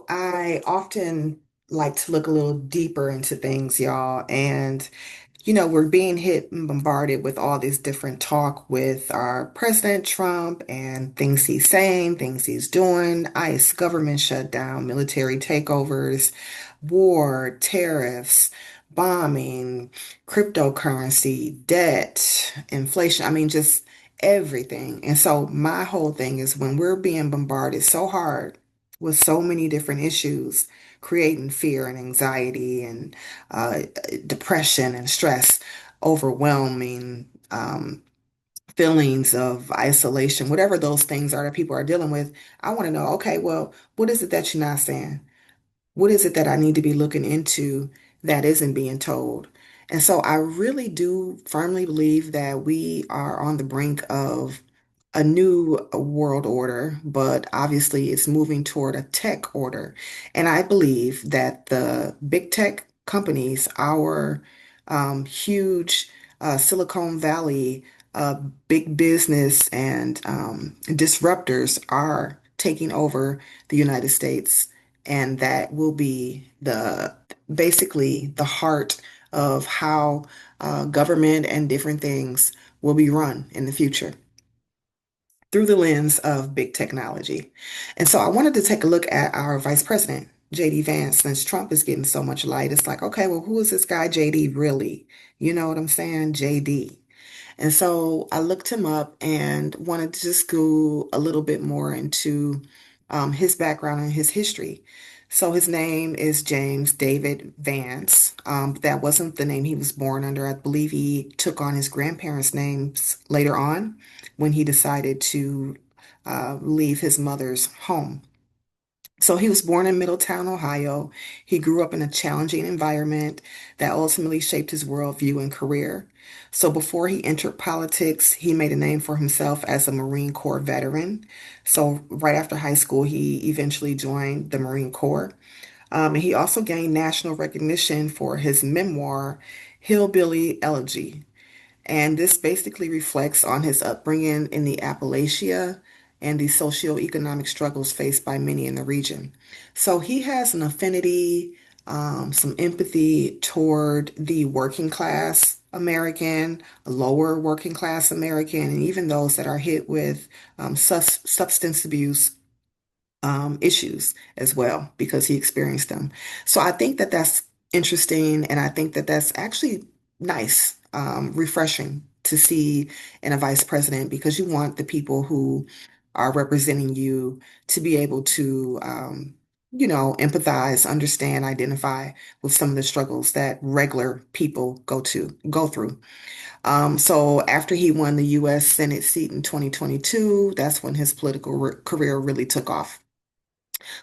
I often like to look a little deeper into things, y'all. And, we're being hit and bombarded with all this different talk with our President Trump and things he's saying, things he's doing, ICE government shutdown, military takeovers, war, tariffs, bombing, cryptocurrency, debt, inflation. I mean, just everything. And so my whole thing is when we're being bombarded so hard with so many different issues, creating fear and anxiety and uh, depression and stress, overwhelming feelings of isolation, whatever those things are that people are dealing with. I want to know, okay, well, what is it that you're not saying? What is it that I need to be looking into that isn't being told? And so I really do firmly believe that we are on the brink of a new world order, but obviously it's moving toward a tech order. And I believe that the big tech companies, our huge Silicon Valley uh, big business and disruptors are taking over the United States, and that will be the basically the heart of how government and different things will be run in the future through the lens of big technology. And so I wanted to take a look at our Vice President, J.D. Vance, since Trump is getting so much light. It's like, okay, well, who is this guy, J.D., really? You know what I'm saying? J.D. And so I looked him up and wanted to just go a little bit more into his background and his history. So his name is James David Vance. That wasn't the name he was born under. I believe he took on his grandparents' names later on when he decided to leave his mother's home. So he was born in Middletown, Ohio. He grew up in a challenging environment that ultimately shaped his worldview and career. So before he entered politics, he made a name for himself as a Marine Corps veteran. So right after high school, he eventually joined the Marine Corps. And he also gained national recognition for his memoir, Hillbilly Elegy. And this basically reflects on his upbringing in the Appalachia and the socioeconomic struggles faced by many in the region. So he has an affinity, some empathy toward the working class American, lower working class American, and even those that are hit with substance abuse issues as well because he experienced them. So I think that that's interesting, and I think that that's actually nice, refreshing to see in a vice president because you want the people who are representing you to be able to, empathize, understand, identify with some of the struggles that regular people go through. So after he won the U.S. Senate seat in 2022, that's when his political career really took off.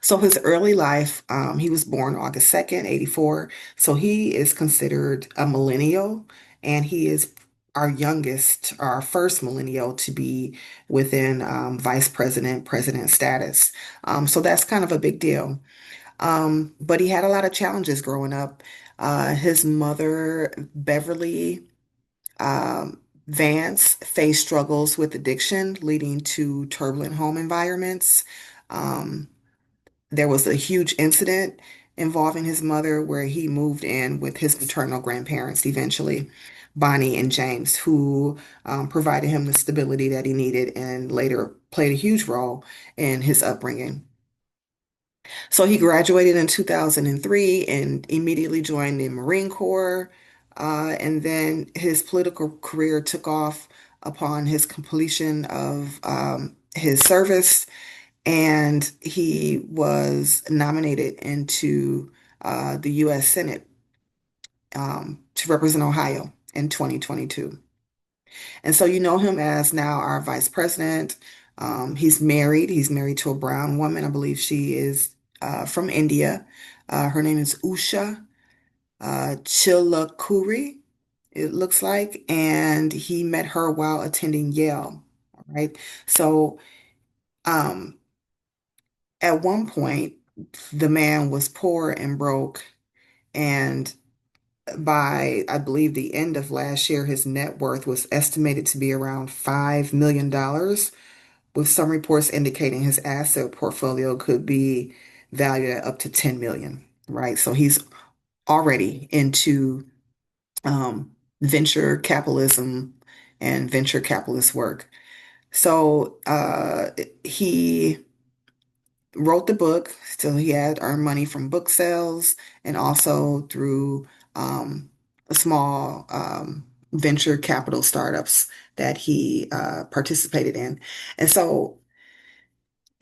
So his early life, he was born August 2nd, 84. So he is considered a millennial, and he is our youngest, our first millennial to be within vice president, president status. So that's kind of a big deal. But he had a lot of challenges growing up. His mother, Beverly Vance, faced struggles with addiction, leading to turbulent home environments. Um, there was a huge incident involving his mother where he moved in with his maternal grandparents eventually, Bonnie and James, who provided him the stability that he needed and later played a huge role in his upbringing. So he graduated in 2003 and immediately joined the Marine Corps. And then his political career took off upon his completion of his service, and he was nominated into the U.S. Senate to represent Ohio in 2022. And so you know him as now our vice president. He's married. He's married to a brown woman. I believe she is from India. Her name is Usha Chilakuri, it looks like, and he met her while attending Yale. All right. So um, at one point, the man was poor and broke, and by, I believe, the end of last year, his net worth was estimated to be around $5 million, with some reports indicating his asset portfolio could be valued at up to 10 million, right? So he's already into venture capitalism and venture capitalist work. So he wrote the book, so he had earned money from book sales and also through a small venture capital startups that he participated in. And so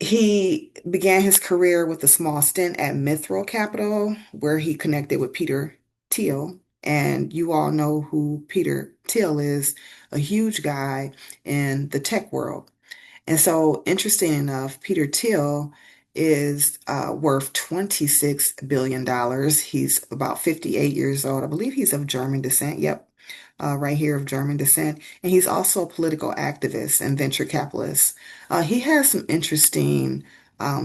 he began his career with a small stint at Mithril Capital, where he connected with Peter Thiel. And you all know who Peter Thiel is, a huge guy in the tech world. And so, interesting enough, Peter Thiel is worth $26 billion. He's about 58 years old. I believe he's of German descent. Yep, right here of German descent. And he's also a political activist and venture capitalist. He has some interesting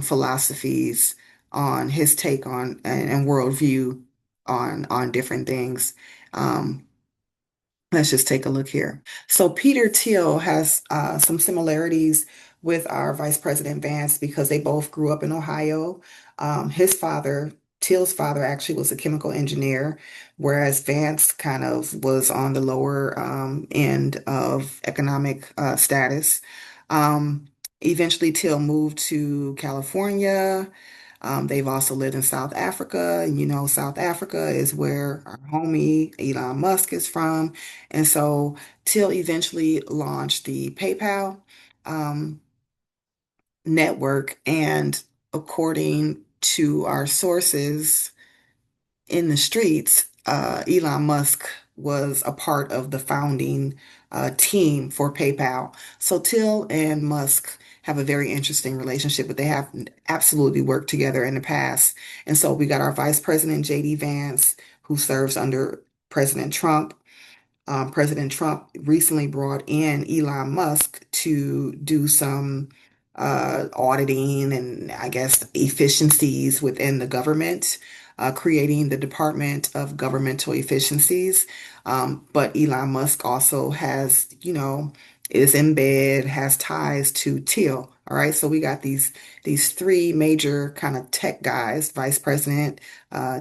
philosophies on his take on and worldview on different things. Um, Let's just take a look here. So Peter Thiel has some similarities with our Vice President Vance because they both grew up in Ohio. His father, Thiel's father, actually was a chemical engineer, whereas Vance kind of was on the lower end of economic status. Um, Eventually, Thiel moved to California. They've also lived in South Africa, and you know, South Africa is where our homie Elon Musk is from. And so Till eventually launched the PayPal um, network. And according to our sources in the streets, Elon Musk was a part of the founding team for PayPal. So Till and Musk have a very interesting relationship, but they have absolutely worked together in the past. And so we got our Vice President J.D. Vance, who serves under President Trump. President Trump recently brought in Elon Musk to do some auditing and I guess efficiencies within the government, creating the Department of Governmental Efficiencies. But Elon Musk also has, you know, is in bed, has ties to Thiel. All right, so we got these three major kind of tech guys, Vice President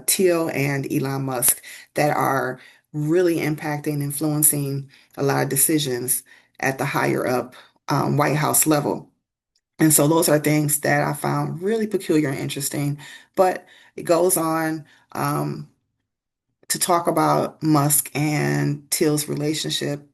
Thiel and Elon Musk, that are really impacting, influencing a lot of decisions at the higher up White House level. And so those are things that I found really peculiar and interesting. But it goes on to talk about Musk and Till's relationship.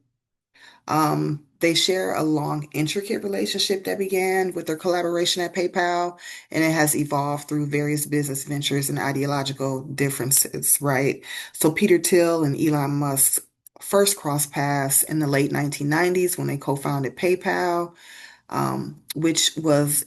They share a long, intricate relationship that began with their collaboration at PayPal, and it has evolved through various business ventures and ideological differences, right? So Peter Thiel and Elon Musk first crossed paths in the late 1990s when they co-founded PayPal, which was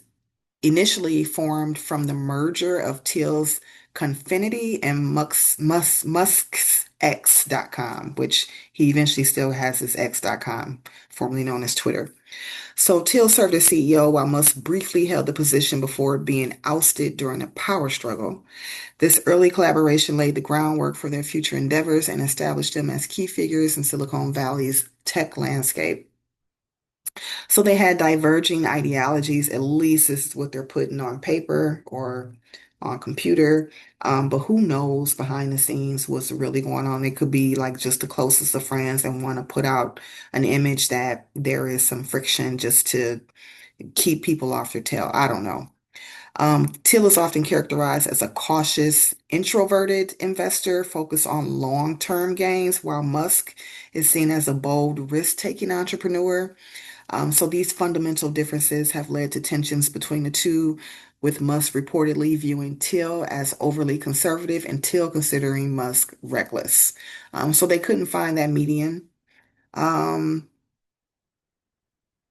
initially formed from the merger of Thiel's Confinity and Musk's X.com, which he eventually still has his X.com, formerly known as Twitter. So Thiel served as CEO while Musk briefly held the position before being ousted during a power struggle. This early collaboration laid the groundwork for their future endeavors and established them as key figures in Silicon Valley's tech landscape. So they had diverging ideologies, at least this is what they're putting on paper or on computer. But who knows behind the scenes what's really going on? They could be like just the closest of friends and want to put out an image that there is some friction just to keep people off their tail. I don't know. Till is often characterized as a cautious, introverted investor focused on long-term gains, while Musk is seen as a bold, risk-taking entrepreneur. So these fundamental differences have led to tensions between the two, with Musk reportedly viewing Thiel as overly conservative and Thiel considering Musk reckless. So they couldn't find that median. Um,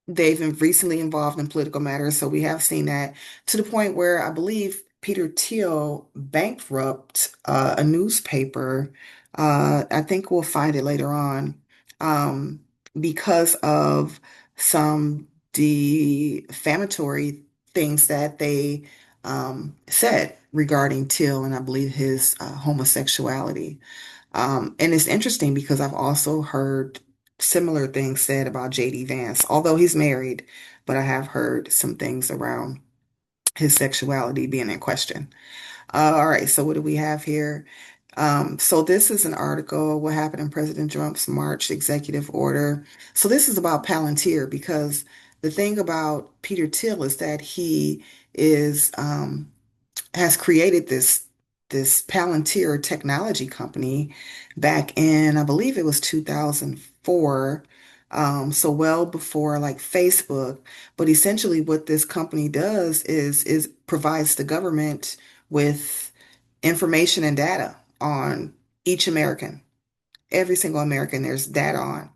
they've been recently involved in political matters, so we have seen that to the point where I believe Peter Thiel bankrupt a newspaper. I think we'll find it later on um, because of some defamatory things that they said regarding Thiel and I believe his homosexuality. And it's interesting because I've also heard similar things said about J.D. Vance, although he's married, but I have heard some things around. his sexuality being in question. All right, so what do we have here? So this is an article, what happened in President Trump's March executive order. So this is about Palantir because the thing about Peter Thiel is that he is has created this Palantir technology company back in, I believe it was 2004. So well before like Facebook, but essentially what this company does is provides the government with information and data on each American. Every single American there's data on.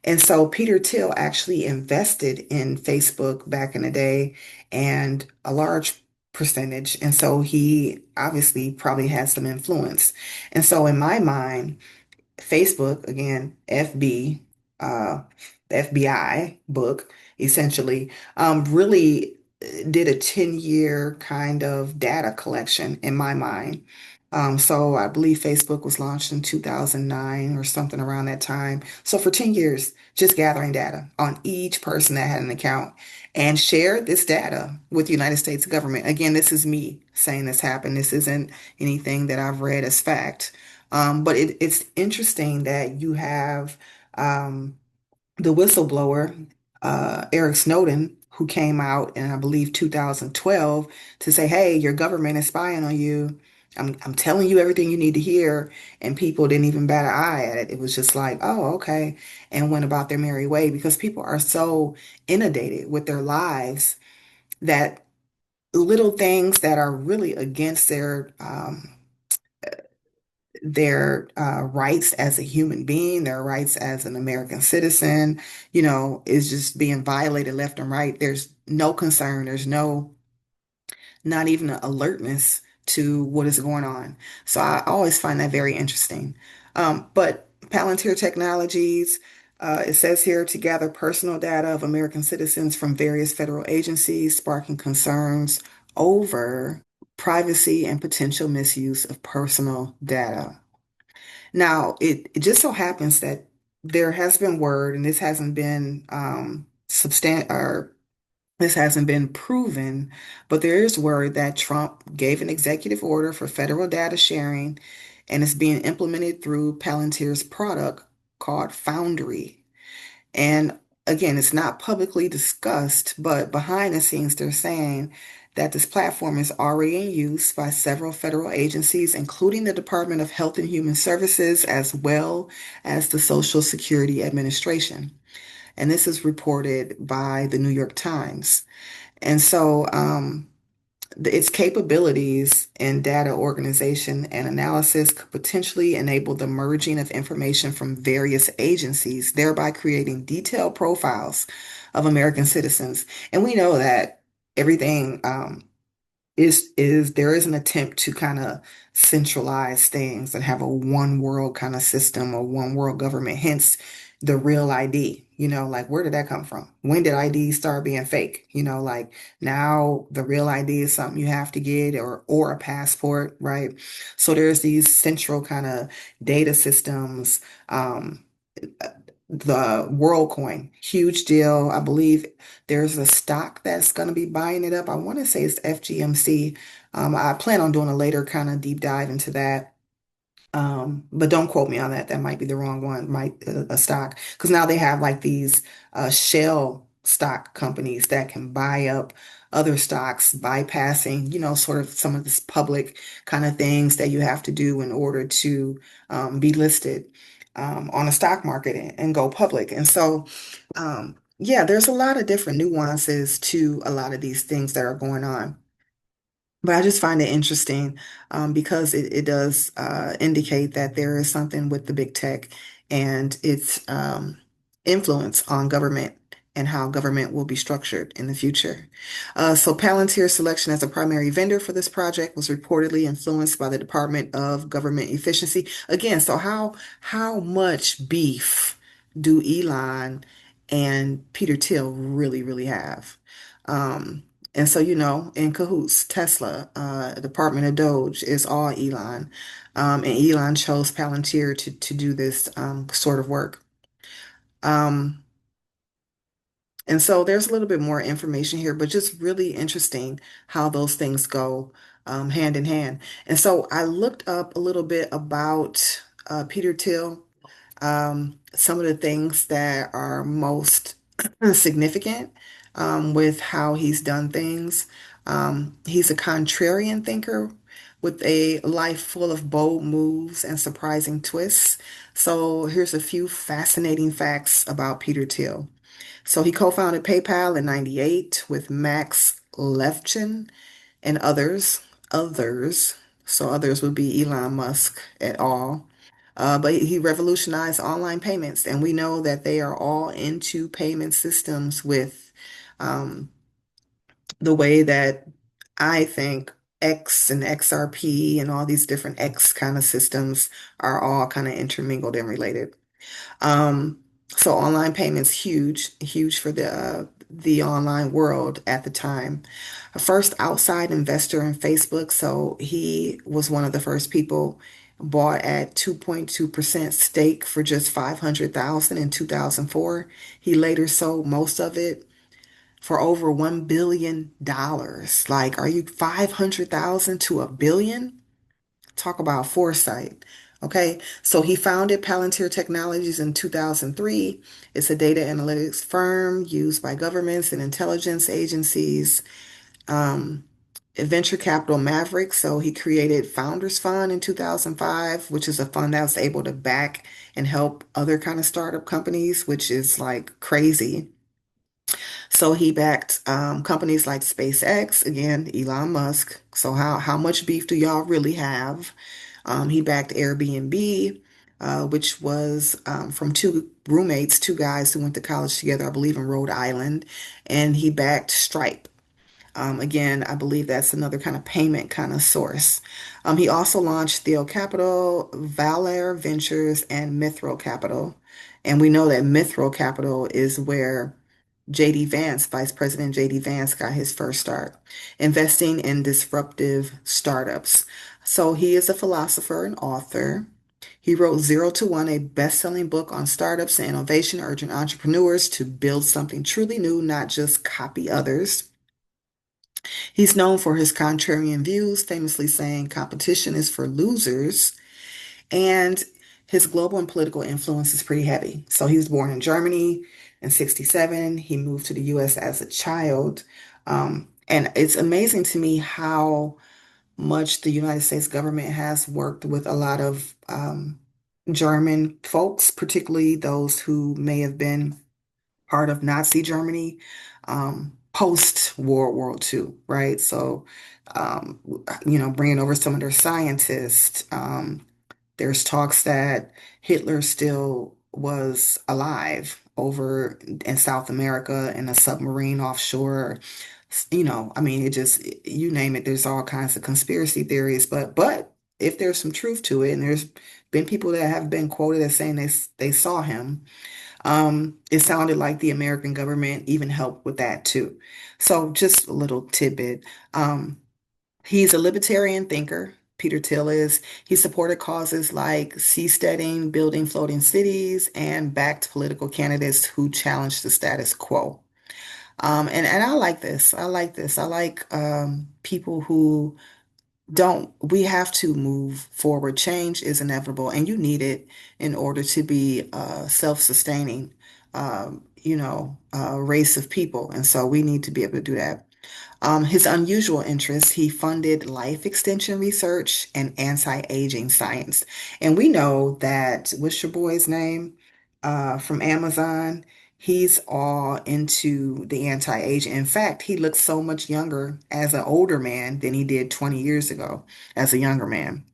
And so Peter Thiel actually invested in Facebook back in the day and a large percentage. And so he obviously probably has some influence. And so in my mind, Facebook, again, uh, the FBI book, essentially, really did a 10-year kind of data collection in my mind. So I believe Facebook was launched in 2009 or something around that time. So for 10 years, just gathering data on each person that had an account and shared this data with the United States government. Again, this is me saying this happened. This isn't anything that I've read as fact. But it's interesting that you have the whistleblower, Eric Snowden, who came out in, I believe, 2012 to say, hey, your government is spying on you. I'm telling you everything you need to hear. And people didn't even bat an eye at it. It was just like, oh, okay. And went about their merry way because people are so inundated with their lives that little things that are really against their rights as a human being, their rights as an American citizen, is just being violated left and right. There's no concern. There's not even an alertness to what is going on. So I always find that very interesting. But Palantir Technologies, it says here to gather personal data of American citizens from various federal agencies, sparking concerns over privacy and potential misuse of personal data. Now, it just so happens that there has been word, and this hasn't been or this hasn't been proven, but there is word that Trump gave an executive order for federal data sharing, and it's being implemented through Palantir's product called Foundry. And again, it's not publicly discussed, but behind the scenes, they're saying that this platform is already in use by several federal agencies, including the Department of Health and Human Services, as well as the Social Security Administration. And this is reported by the New York Times. And so, its capabilities in data organization and analysis could potentially enable the merging of information from various agencies, thereby creating detailed profiles of American citizens. And we know that everything is there is an attempt to kind of centralize things and have a one world kind of system or one world government, hence the real ID. Like where did that come from? When did ID start being fake? Like now the real ID is something you have to get or a passport, right? So there's these central kind of data systems. The WorldCoin, huge deal. I believe there's a stock that's going to be buying it up. I want to say it's FGMC. I plan on doing a later kind of deep dive into that. But don't quote me on that. That might be the wrong one, might a stock. Because now they have like these shell stock companies that can buy up other stocks, bypassing, sort of some of this public kind of things that you have to do in order to be listed on a stock market and go public. And so, yeah, there's a lot of different nuances to a lot of these things that are going on. But I just find it interesting because it does indicate that there is something with the big tech and its influence on government and how government will be structured in the future. So Palantir's selection as a primary vendor for this project was reportedly influenced by the Department of Government Efficiency. Again, so how much beef do Elon and Peter Thiel really have? Um, and so, in cahoots, Tesla, Department of Doge is all Elon. And Elon chose Palantir to do this sort of work. Um, And so there's a little bit more information here, but just really interesting how those things go hand in hand. And so I looked up a little bit about Peter Thiel, some of the things that are most significant with how he's done things. He's a contrarian thinker with a life full of bold moves and surprising twists. So here's a few fascinating facts about Peter Thiel. So he co-founded PayPal in 98 with Max Levchin and others. So others would be Elon Musk et al. But he revolutionized online payments, and we know that they are all into payment systems with um, the way that I think X and XRP and all these different X kind of systems are all kind of intermingled and related. Um, so online payments huge for the online world at the time. A first outside investor in Facebook, so he was one of the first people bought at 2.2% stake for just 500,000 in 2004. He later sold most of it for over $1 billion. Like, are you 500,000 to a billion? Talk about foresight. Okay, so he founded Palantir Technologies in 2003. It's a data analytics firm used by governments and intelligence agencies. Um, Venture capital maverick. So he created Founders Fund in 2005, which is a fund that was able to back and help other kind of startup companies, which is like crazy. So he backed companies like SpaceX, again, Elon Musk. So how much beef do y'all really have? He backed Airbnb, which was from two roommates, two guys who went to college together, I believe in Rhode Island, and he backed Stripe. Again, I believe that's another kind of payment kind of source. He also launched Thiel Capital, Valar Ventures, and Mithral Capital. And we know that Mithral Capital is where J.D. Vance, Vice President J.D. Vance, got his first start, investing in disruptive startups. So he is a philosopher and author. He wrote Zero to One, a best-selling book on startups and innovation, urging entrepreneurs to build something truly new, not just copy others. He's known for his contrarian views, famously saying competition is for losers, and his global and political influence is pretty heavy. So he was born in Germany in 67. He moved to the US as a child. And it's amazing to me how much the United States government has worked with a lot of German folks, particularly those who may have been part of Nazi Germany post World War II, right? So, bringing over some of their scientists. There's talks that Hitler still was alive over in South America in a submarine offshore. I mean, it just, you name it, there's all kinds of conspiracy theories, but if there's some truth to it, and there's been people that have been quoted as saying they saw him, it sounded like the American government even helped with that too. So just a little tidbit. He's a libertarian thinker. Peter Thiel is. He supported causes like seasteading, building floating cities, and backed political candidates who challenged the status quo. And I like this. I like this. I like people who don't, we have to move forward. Change is inevitable, and you need it in order to be self-sustaining, race of people. And so we need to be able to do that. His unusual interests, he funded life extension research and anti-aging science. And we know that, what's your boy's name? From Amazon. He's all into the anti-aging. In fact, he looks so much younger as an older man than he did 20 years ago as a younger man.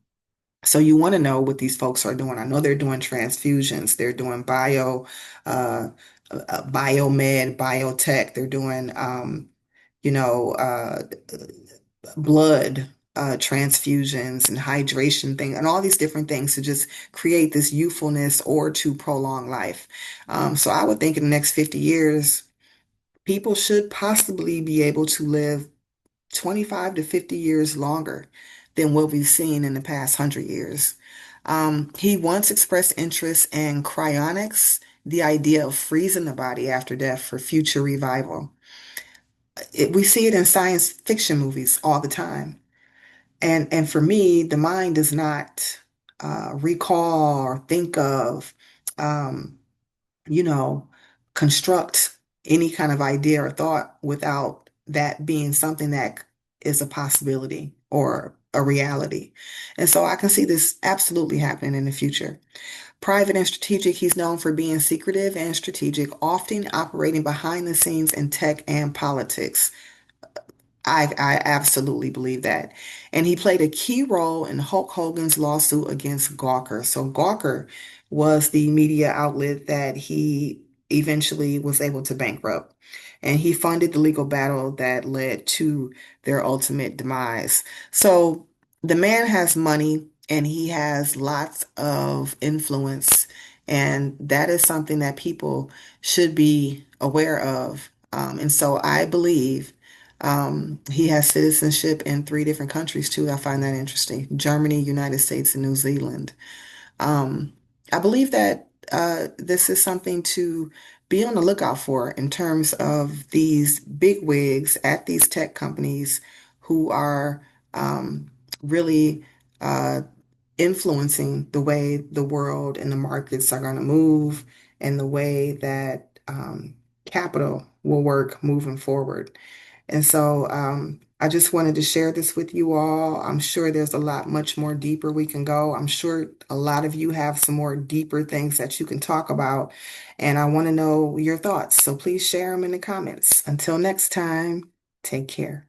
So you want to know what these folks are doing. I know they're doing transfusions. They're doing biomed, biotech. They're doing, you know, uh, blood transfusions and hydration thing and all these different things to just create this youthfulness or to prolong life. So I would think in the next 50 years, people should possibly be able to live 25 to 50 years longer than what we've seen in the past 100 years. He once expressed interest in cryonics, the idea of freezing the body after death for future revival. We see it in science fiction movies all the time. And for me, the mind does not recall or think of, um, you know, construct any kind of idea or thought without that being something that is a possibility or a reality. And so I can see this absolutely happening in the future. Private and strategic, he's known for being secretive and strategic, often operating behind the scenes in tech and politics. I absolutely believe that. And he played a key role in Hulk Hogan's lawsuit against Gawker. So Gawker was the media outlet that he eventually was able to bankrupt. And he funded the legal battle that led to their ultimate demise. So the man has money and he has lots of influence. And that is something that people should be aware of. And so I believe he has citizenship in three different countries too. I find that interesting. Germany, United States, and New Zealand. Um, I believe that this is something to be on the lookout for in terms of these big wigs at these tech companies who are really uh, influencing the way the world and the markets are going to move and the way that capital will work moving forward. And so I just wanted to share this with you all. I'm sure there's a lot much more deeper we can go. I'm sure a lot of you have some more deeper things that you can talk about. And I want to know your thoughts. So please share them in the comments. Until next time, take care.